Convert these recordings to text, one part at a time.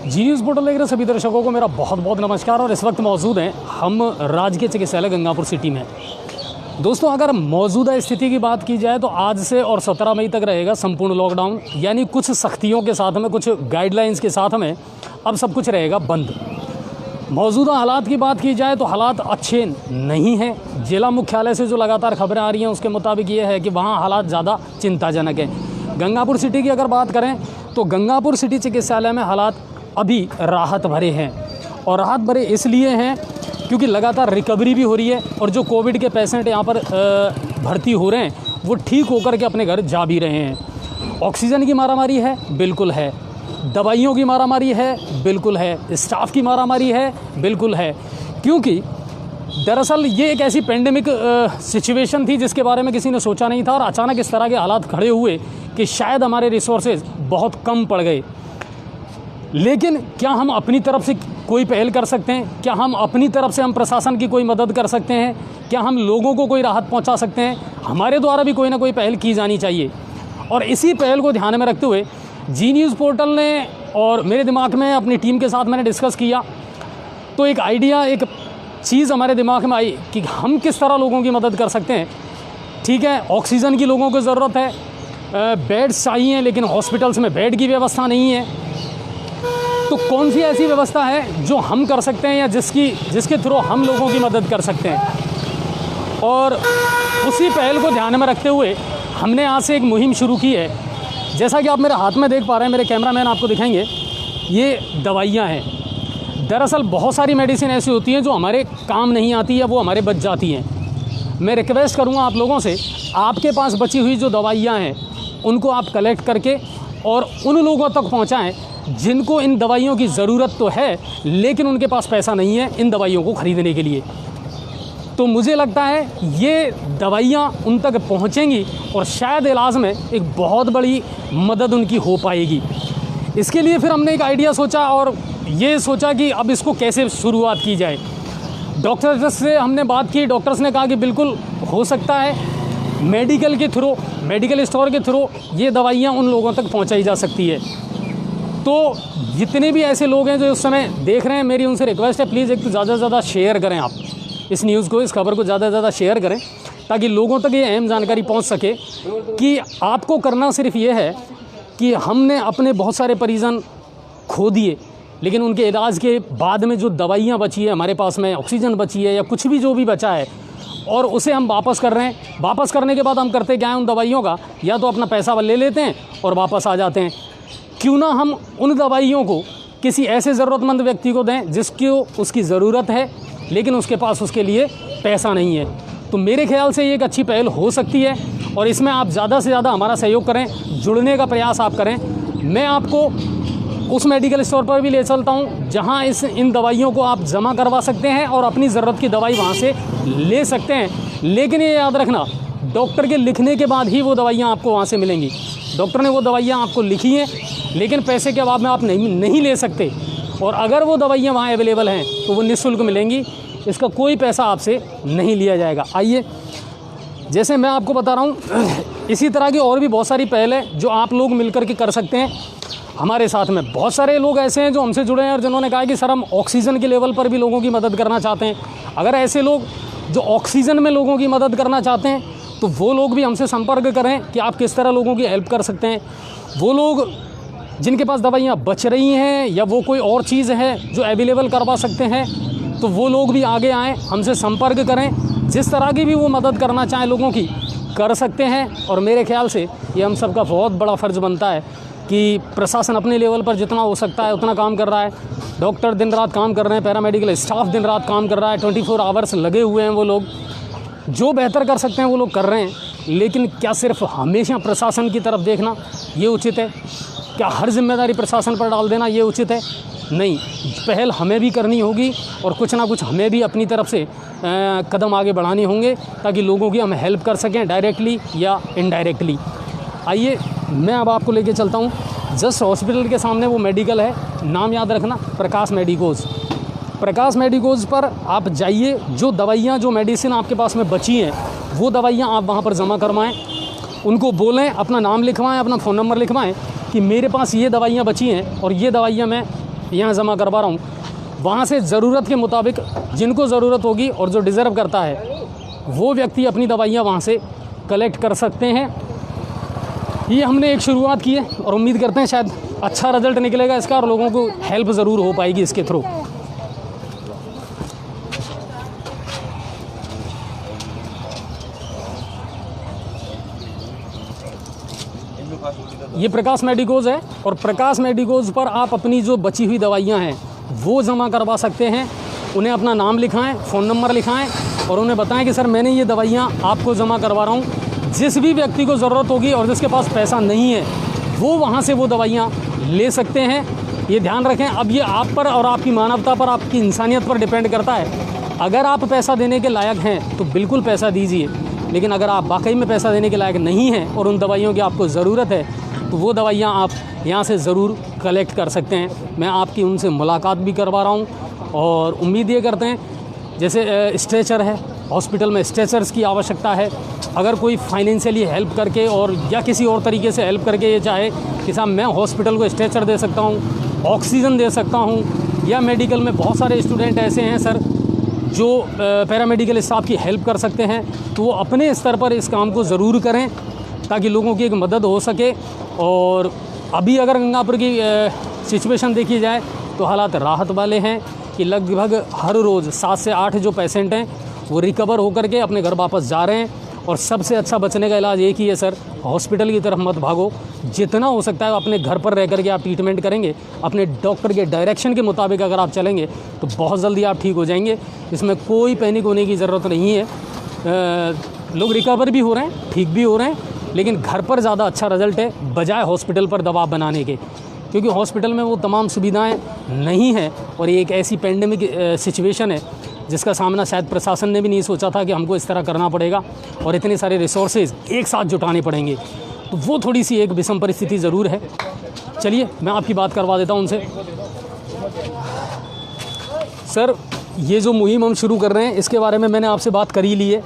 जी news portal देख रहे सभी दर्शकों को मेरा बहुत बहुत नमस्कार। और इस वक्त मौजूद हैं हम राजकीय चिकित्सालय गंगापुर सिटी में। दोस्तों, अगर मौजूदा स्थिति की बात की जाए तो आज से और 17 मई तक रहेगा संपूर्ण लॉकडाउन, यानी कुछ सख्तियों के साथ में, कुछ गाइडलाइंस के साथ में अब सब कुछ रहेगा बंद। मौजूदा हालात की बात की जाए तो हालात अच्छे नहीं हैं। जिला मुख्यालय से जो लगातार खबरें आ रही हैं उसके मुताबिक ये है कि वहाँ हालात ज़्यादा चिंताजनक हैं। गंगापुर सिटी की अगर बात करें तो गंगापुर सिटी चिकित्सालय में हालात अभी राहत भरे हैं, और राहत भरे इसलिए हैं क्योंकि लगातार रिकवरी भी हो रही है, और जो कोविड के पेशेंट यहाँ पर भर्ती हो रहे हैं वो ठीक होकर के अपने घर जा भी रहे हैं। ऑक्सीजन की मारामारी है, बिल्कुल है। दवाइयों की मारामारी है, बिल्कुल है। स्टाफ की मारामारी है, बिल्कुल है। क्योंकि दरअसल ये एक ऐसी पेंडेमिक सिचुएशन थी जिसके बारे में किसी ने सोचा नहीं था, और अचानक इस तरह के हालात खड़े हुए कि शायद हमारे रिसोर्सेज बहुत कम पड़ गए। लेकिन क्या हम अपनी तरफ से कोई पहल कर सकते हैं? क्या हम अपनी तरफ से प्रशासन की कोई मदद कर सकते हैं? क्या हम लोगों को कोई राहत पहुंचा सकते हैं? हमारे द्वारा भी कोई ना कोई पहल की जानी चाहिए। और इसी पहल को ध्यान में रखते हुए जी न्यूज़ पोर्टल ने और मेरे दिमाग में अपनी टीम के साथ मैंने डिस्कस किया, तो एक आइडिया, एक चीज़ हमारे दिमाग में आई कि हम किस तरह लोगों की मदद कर सकते हैं। ठीक है, ऑक्सीजन की लोगों को ज़रूरत है, बेड्स चाहिए, लेकिन हॉस्पिटल्स में बेड की व्यवस्था नहीं है। तो कौन सी ऐसी व्यवस्था है जो हम कर सकते हैं या जिसके थ्रू हम लोगों की मदद कर सकते हैं? और उसी पहल को ध्यान में रखते हुए हमने आज से एक मुहिम शुरू की है। जैसा कि आप मेरे हाथ में देख पा रहे हैं, मेरे कैमरामैन आपको दिखाएंगे, ये दवाइयाँ हैं। दरअसल बहुत सारी मेडिसिन ऐसी होती हैं जो हमारे काम नहीं आती या वो हमारे बच जाती हैं। मैं रिक्वेस्ट करूँगा आप लोगों से, आपके पास बची हुई जो दवाइयाँ हैं उनको आप कलेक्ट करके और उन लोगों तक पहुँचाएँ जिनको इन दवाइयों की ज़रूरत तो है लेकिन उनके पास पैसा नहीं है इन दवाइयों को ख़रीदने के लिए। तो मुझे लगता है ये दवाइयाँ उन तक पहुँचेंगी और शायद इलाज में एक बहुत बड़ी मदद उनकी हो पाएगी। इसके लिए फिर हमने एक आइडिया सोचा और ये सोचा कि अब इसको कैसे शुरुआत की जाए। डॉक्टर्स से हमने बात की, डॉक्टर्स ने कहा कि बिल्कुल हो सकता है मेडिकल के थ्रू, मेडिकल स्टोर के थ्रू ये दवाइयाँ उन लोगों तक पहुँचाई जा सकती है। तो जितने भी ऐसे लोग हैं जो उस समय देख रहे हैं, मेरी उनसे रिक्वेस्ट है, प्लीज़ एक तो ज़्यादा से ज़्यादा शेयर करें आप इस न्यूज़ को, इस खबर को ज़्यादा से ज़्यादा शेयर करें ताकि लोगों तक ये अहम जानकारी पहुंच सके कि आपको करना सिर्फ ये है कि हमने अपने बहुत सारे परिजन खो दिए, लेकिन उनके इलाज के बाद में जो दवाइयाँ बची है हमारे पास में, ऑक्सीजन बची है या कुछ भी जो भी बचा है, और उसे हम वापस कर रहे हैं। वापस करने के बाद हम करते क्या हैं उन दवाइयों का, या तो अपना पैसा ले लेते हैं और वापस आ जाते हैं। क्यों ना हम उन दवाइयों को किसी ऐसे ज़रूरतमंद व्यक्ति को दें जिसको उसकी ज़रूरत है लेकिन उसके पास उसके लिए पैसा नहीं है। तो मेरे ख्याल से ये एक अच्छी पहल हो सकती है और इसमें आप ज़्यादा से ज़्यादा हमारा सहयोग करें, जुड़ने का प्रयास आप करें। मैं आपको उस मेडिकल स्टोर पर भी ले चलता हूँ जहाँ इन दवाइयों को आप जमा करवा सकते हैं और अपनी ज़रूरत की दवाई वहाँ से ले सकते हैं। लेकिन ये याद रखना, डॉक्टर के लिखने के बाद ही वो दवाइयाँ आपको वहाँ से मिलेंगी। डॉक्टर ने वो दवाइयाँ आपको लिखी हैं लेकिन पैसे के अभाव में आप नहीं ले सकते, और अगर वो दवाइयाँ वहाँ अवेलेबल हैं तो वो निःशुल्क मिलेंगी, इसका कोई पैसा आपसे नहीं लिया जाएगा। आइए, जैसे मैं आपको बता रहा हूँ, इसी तरह की और भी बहुत सारी पहल है जो आप लोग मिलकर के कर सकते हैं हमारे साथ में। बहुत सारे लोग ऐसे हैं जो हमसे जुड़े हैं और जिन्होंने कहा कि सर हम ऑक्सीजन के लेवल पर भी लोगों की मदद करना चाहते हैं। अगर ऐसे लोग जो ऑक्सीजन में लोगों की मदद करना चाहते हैं तो वो लोग भी हमसे संपर्क करें कि आप किस तरह लोगों की हेल्प कर सकते हैं। वो लोग जिनके पास दवाइयाँ बच रही हैं या वो कोई और चीज़ है जो अवेलेबल करवा सकते हैं, तो वो लोग भी आगे आएँ, हमसे संपर्क करें। जिस तरह की भी वो मदद करना चाहें लोगों की कर सकते हैं। और मेरे ख्याल से ये हम सबका बहुत बड़ा फ़र्ज़ बनता है कि प्रशासन अपने लेवल पर जितना हो सकता है उतना काम कर रहा है। डॉक्टर दिन रात काम कर रहे हैं, पैरामेडिकल स्टाफ दिन रात काम कर रहा है, 24 आवर्स लगे हुए हैं। वो लोग जो बेहतर कर सकते हैं वो लोग कर रहे हैं। लेकिन क्या सिर्फ हमेशा प्रशासन की तरफ देखना ये उचित है? क्या हर जिम्मेदारी प्रशासन पर डाल देना ये उचित है? नहीं, पहल हमें भी करनी होगी और कुछ ना कुछ हमें भी अपनी तरफ से कदम आगे बढ़ाने होंगे ताकि लोगों की हम हेल्प कर सकें, डायरेक्टली या इनडायरेक्टली। आइए, मैं अब आपको लेके चलता हूँ जस्ट हॉस्पिटल के सामने वो मेडिकल है, नाम याद रखना, प्रकाश मेडिकोज। प्रकाश मेडिकोज पर आप जाइए, जो दवाइयाँ, जो मेडिसिन आपके पास में बची हैं वो दवाइयाँ आप वहाँ पर जमा करवाएं। उनको बोलें, अपना नाम लिखवाएं, अपना फ़ोन नंबर लिखवाएं कि मेरे पास ये दवाइयाँ बची हैं और ये दवाइयाँ मैं यहाँ जमा करवा रहा हूँ, वहाँ से ज़रूरत के मुताबिक जिनको ज़रूरत होगी और जो डिज़र्व करता है वो व्यक्ति अपनी दवाइयाँ वहाँ से कलेक्ट कर सकते हैं। ये हमने एक शुरुआत की है और उम्मीद करते हैं शायद अच्छा रिज़ल्ट निकलेगा इसका और लोगों को हेल्प ज़रूर हो पाएगी इसके थ्रू। ये प्रकाश मेडिकोज है और प्रकाश मेडिकोज पर आप अपनी जो बची हुई दवाइयाँ हैं वो जमा करवा सकते हैं। उन्हें अपना नाम लिखाएं, फ़ोन नंबर लिखाएं और उन्हें बताएं कि सर मैंने ये दवाइयाँ आपको जमा करवा रहा हूँ। जिस भी व्यक्ति को ज़रूरत होगी और जिसके पास पैसा नहीं है वो वहाँ से वो दवाइयाँ ले सकते हैं। ये ध्यान रखें, अब ये आप पर और आपकी मानवता पर, आपकी इंसानियत पर डिपेंड करता है। अगर आप पैसा देने के लायक हैं तो बिल्कुल पैसा दीजिए, लेकिन अगर आप वाकई में पैसा देने के लायक नहीं हैं और उन दवाइयों की आपको ज़रूरत है तो वो दवाइयाँ आप यहाँ से ज़रूर कलेक्ट कर सकते हैं। मैं आपकी उनसे मुलाकात भी करवा रहा हूँ और उम्मीद ये करते हैं, जैसे स्ट्रेचर है, हॉस्पिटल में स्ट्रेचर्स की आवश्यकता है। अगर कोई फाइनेंशियली हेल्प करके और या किसी और तरीके से हेल्प करके ये चाहे कि साहब मैं हॉस्पिटल को स्ट्रेचर दे सकता हूँ, ऑक्सीजन दे सकता हूँ, या मेडिकल में बहुत सारे स्टूडेंट ऐसे हैं सर जो पैरामेडिकल स्टाफ की हेल्प कर सकते हैं, तो वो अपने स्तर पर इस काम को ज़रूर करें ताकि लोगों की एक मदद हो सके। और अभी अगर गंगापुर की सिचुएशन देखी जाए तो हालात राहत वाले हैं कि लगभग हर रोज़ 7 से 8 जो पेशेंट हैं वो रिकवर होकर के अपने घर वापस जा रहे हैं। और सबसे अच्छा बचने का इलाज एक ही है सर, हॉस्पिटल की तरफ मत भागो। जितना हो सकता है अपने घर पर रह करके आप ट्रीटमेंट करेंगे, अपने डॉक्टर के डायरेक्शन के मुताबिक अगर आप चलेंगे तो बहुत जल्दी आप ठीक हो जाएंगे। इसमें कोई पैनिक होने की ज़रूरत नहीं है। लोग रिकवर भी हो रहे हैं, ठीक भी हो रहे हैं, लेकिन घर पर ज़्यादा अच्छा रिज़ल्ट है बजाय हॉस्पिटल पर दबाव बनाने के, क्योंकि हॉस्पिटल में वो तमाम सुविधाएं नहीं हैं। और ये एक ऐसी पेंडेमिक सिचुएशन है जिसका सामना शायद प्रशासन ने भी नहीं सोचा था कि हमको इस तरह करना पड़ेगा और इतने सारे रिसोर्सेज एक साथ जुटाने पड़ेंगे, तो वो थोड़ी सी एक विषम परिस्थिति ज़रूर है। चलिए मैं आपकी बात करवा देता हूँ उनसे। सर ये जो मुहिम हम शुरू कर रहे हैं इसके बारे में मैंने आपसे बात कर ही ली है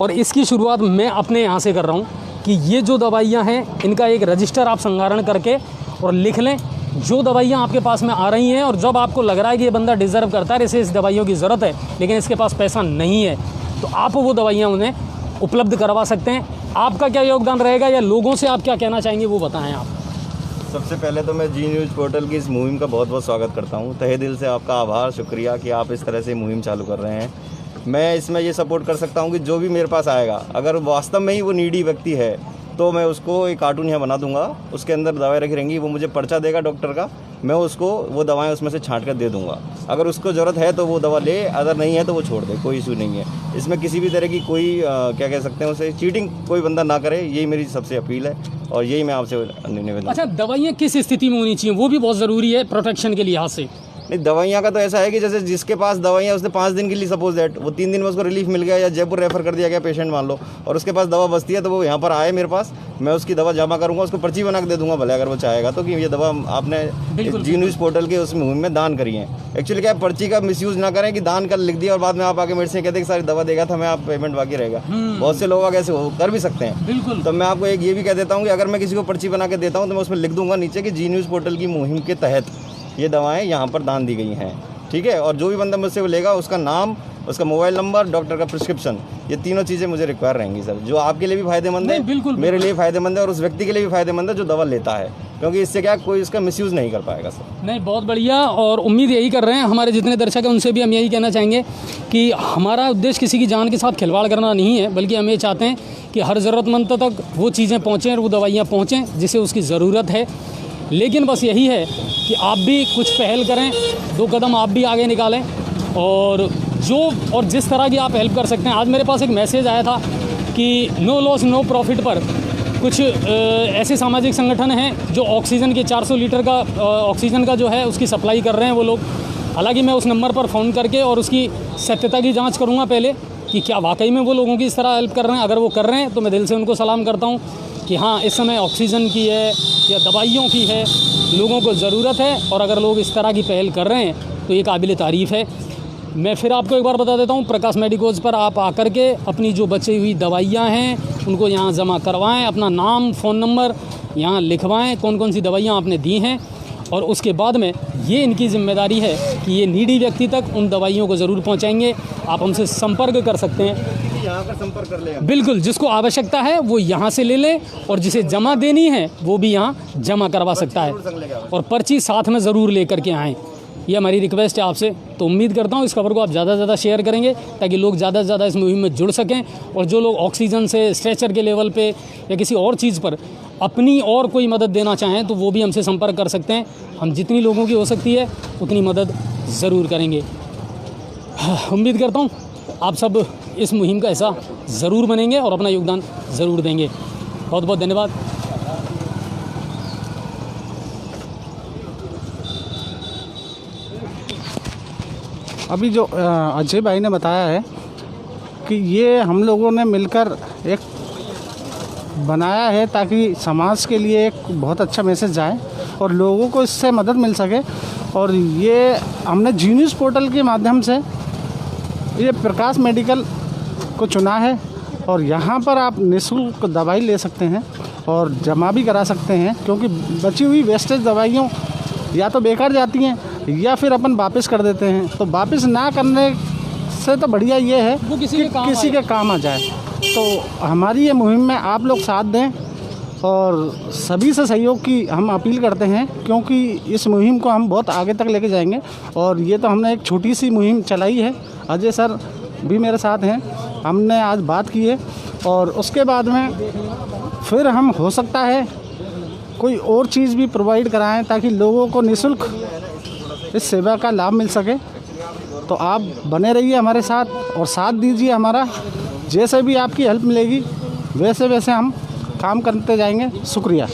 और इसकी शुरुआत मैं अपने यहाँ से कर रहा हूँ कि ये जो दवाइयाँ हैं इनका एक रजिस्टर आप संधारण करके और लिख लें जो दवाइयाँ आपके पास में आ रही हैं, और जब आपको लग रहा है कि ये बंदा डिज़र्व करता है, इसे इस दवाइयों की ज़रूरत है लेकिन इसके पास पैसा नहीं है, तो आप वो दवाइयाँ उन्हें उपलब्ध करवा सकते हैं। आपका क्या योगदान रहेगा या लोगों से आप क्या कहना चाहेंगे वो बताएं आप। सबसे पहले तो मैं जी न्यूज़ पोर्टल की इस मुहिम का बहुत बहुत स्वागत करता हूँ। तहे दिल से आपका आभार, शुक्रिया कि आप इस तरह से मुहिम चालू कर रहे हैं। मैं इसमें ये सपोर्ट कर सकता हूँ कि जो भी मेरे पास आएगा, अगर वास्तव में ही वो नीडी व्यक्ति है तो मैं उसको एक कार्टून यहाँ बना दूंगा, उसके अंदर दवाएं रखी रहेंगी, वो मुझे पर्चा देगा डॉक्टर का, मैं उसको वो दवाएं उसमें से छांट कर दे दूंगा। अगर उसको ज़रूरत है तो वो दवा ले, अगर नहीं है तो वो छोड़ दे, कोई इशू नहीं है। इसमें किसी भी तरह की कोई क्या कह सकते हैं उसे, चीटिंग कोई बंदा ना करे, यही मेरी सबसे अपील है और यही मैं आपसे निवेदन। अच्छा, दवाइयाँ किस स्थिति में होनी चाहिए वो भी बहुत ज़रूरी है प्रोटेक्शन के लिहाज से। नहीं, दवाइयाँ का तो ऐसा है कि जैसे जिसके पास दवाइयाँ उसने 5 दिन के लिए सपोज दैट वो 3 दिन में उसको रिलीफ मिल गया या जयपुर रेफर कर दिया गया पेशेंट मान लो, और उसके पास दवा बचती है तो वो यहाँ पर आए मेरे पास, मैं उसकी दवा जमा करूँगा, उसको पर्ची बना के दे दूंगा भले अगर वो चाहेगा तो, कि ये दवा आपने जी न्यूज़ पोर्टल के उस मुहिम में दान करी है। एक्चुअली क्या है, पर्ची का मिसयूज़ ना करें कि दान कर लिख दिया और बाद में आप आके मेरे से कहते कि सारी दवा देगा था मैं, आप पेमेंट बाकी रहेगा। बहुत से लोग ऐसे कर भी सकते हैं। बिल्कुल। तो मैं आपको एक ये भी कह देता हूँ कि अगर मैं किसी को पर्ची बना के देता हूँ तो मैं उसमें लिख दूंगा नीचे कि जी न्यूज़ पोर्टल की मुहिम के तहत ये दवाएँ यहाँ पर दान दी गई हैं, ठीक है। और जो भी बंदा मुझसे वो लेगा, उसका नाम, उसका मोबाइल नंबर, डॉक्टर का प्रिस्क्रिप्शन, ये तीनों चीज़ें मुझे रिक्वायर रहेंगी सर, जो आपके लिए भी फायदेमंद है, बिल्कुल मेरे लिए फायदेमंद है और उस व्यक्ति के लिए भी फायदेमंद है जो दवा लेता है, क्योंकि इससे क्या कोई इसका मिसयूज़ नहीं कर पाएगा सर। नहीं, बहुत बढ़िया। और उम्मीद यही कर रहे हैं हमारे जितने दर्शक हैं उनसे भी हम यही कहना चाहेंगे कि हमारा उद्देश्य किसी की जान के साथ खिलवाड़ करना नहीं है, बल्कि हम ये चाहते हैं कि हर ज़रूरतमंद तक वो चीज़ें पहुँचें और वो दवाइयाँ पहुँचें जिसे उसकी ज़रूरत है। लेकिन बस यही है कि आप भी कुछ पहल करें, 2 कदम आप भी आगे निकालें और जिस तरह की आप हेल्प कर सकते हैं। आज मेरे पास एक मैसेज आया था कि नो लॉस नो प्रॉफिट पर कुछ ऐसे सामाजिक संगठन हैं जो ऑक्सीजन के 400 लीटर का ऑक्सीजन का जो है उसकी सप्लाई कर रहे हैं वो लोग। हालांकि मैं उस नंबर पर फ़ोन करके और उसकी सत्यता की जांच करूंगा पहले कि क्या वाकई में वो लोगों की इस तरह हेल्प कर रहे हैं। अगर वो कर रहे हैं तो मैं दिल से उनको सलाम करता हूँ कि हाँ, इस समय ऑक्सीजन की है या दवाइयों की है, लोगों को ज़रूरत है, और अगर लोग इस तरह की पहल कर रहे हैं तो ये काबिल तारीफ़ है। मैं फिर आपको एक बार बता देता हूँ, प्रकाश मेडिकोज पर आप आकर के अपनी जो बची हुई दवाइयाँ हैं उनको यहाँ जमा करवाएं, अपना नाम, फ़ोन नंबर यहाँ लिखवाएं, कौन कौन सी दवाइयाँ आपने दी हैं, और उसके बाद में ये इनकी जिम्मेदारी है कि ये नीडी व्यक्ति तक उन दवाइयों को ज़रूर पहुंचाएंगे। आप हमसे संपर्क कर सकते हैं, यहाँ का संपर्क कर ले। बिल्कुल, जिसको आवश्यकता है वो यहाँ से ले ले और जिसे जमा देनी है वो भी यहाँ जमा करवा सकता है, और पर्ची साथ में ज़रूर ले करके आएँ। ये हमारी रिक्वेस्ट है आपसे। तो उम्मीद करता हूँ इस खबर को आप ज़्यादा से ज़्यादा शेयर करेंगे ताकि लोग ज़्यादा से ज़्यादा इस मुहिम में जुड़ सकें, और जो लोग ऑक्सीजन से, स्ट्रेचर के लेवल पे या किसी और चीज़ पर अपनी और कोई मदद देना चाहें तो वो भी हमसे संपर्क कर सकते हैं। हम जितनी लोगों की हो सकती है उतनी मदद ज़रूर करेंगे। उम्मीद करता हूँ आप सब इस मुहिम का हिस्सा ज़रूर बनेंगे और अपना योगदान ज़रूर देंगे। बहुत बहुत धन्यवाद। अभी जो अजय भाई ने बताया है कि ये हम लोगों ने मिलकर एक बनाया है ताकि समाज के लिए एक बहुत अच्छा मैसेज जाए और लोगों को इससे मदद मिल सके। और ये हमने जी न्यूज़ पोर्टल के माध्यम से ये प्रकाश मेडिकल को चुना है, और यहाँ पर आप निःशुल्क दवाई ले सकते हैं और जमा भी करा सकते हैं, क्योंकि बची हुई वेस्टेज दवाइयों या तो बेकार जाती हैं या फिर अपन वापस कर देते हैं। तो वापस ना करने से तो बढ़िया ये है वो किसी के काम आ जाए। तो हमारी ये मुहिम में आप लोग साथ दें और सभी से सहयोग की हम अपील करते हैं, क्योंकि इस मुहिम को हम बहुत आगे तक लेके जाएंगे। और ये तो हमने एक छोटी सी मुहिम चलाई है, अजय सर भी मेरे साथ हैं, हमने आज बात की है, और उसके बाद में फिर हम हो सकता है कोई और चीज़ भी प्रोवाइड कराएं ताकि लोगों को निःशुल्क इस सेवा का लाभ मिल सके। तो आप बने रहिए हमारे साथ और साथ दीजिए हमारा। जैसे भी आपकी हेल्प मिलेगी वैसे वैसे हम काम करते जाएंगे। शुक्रिया।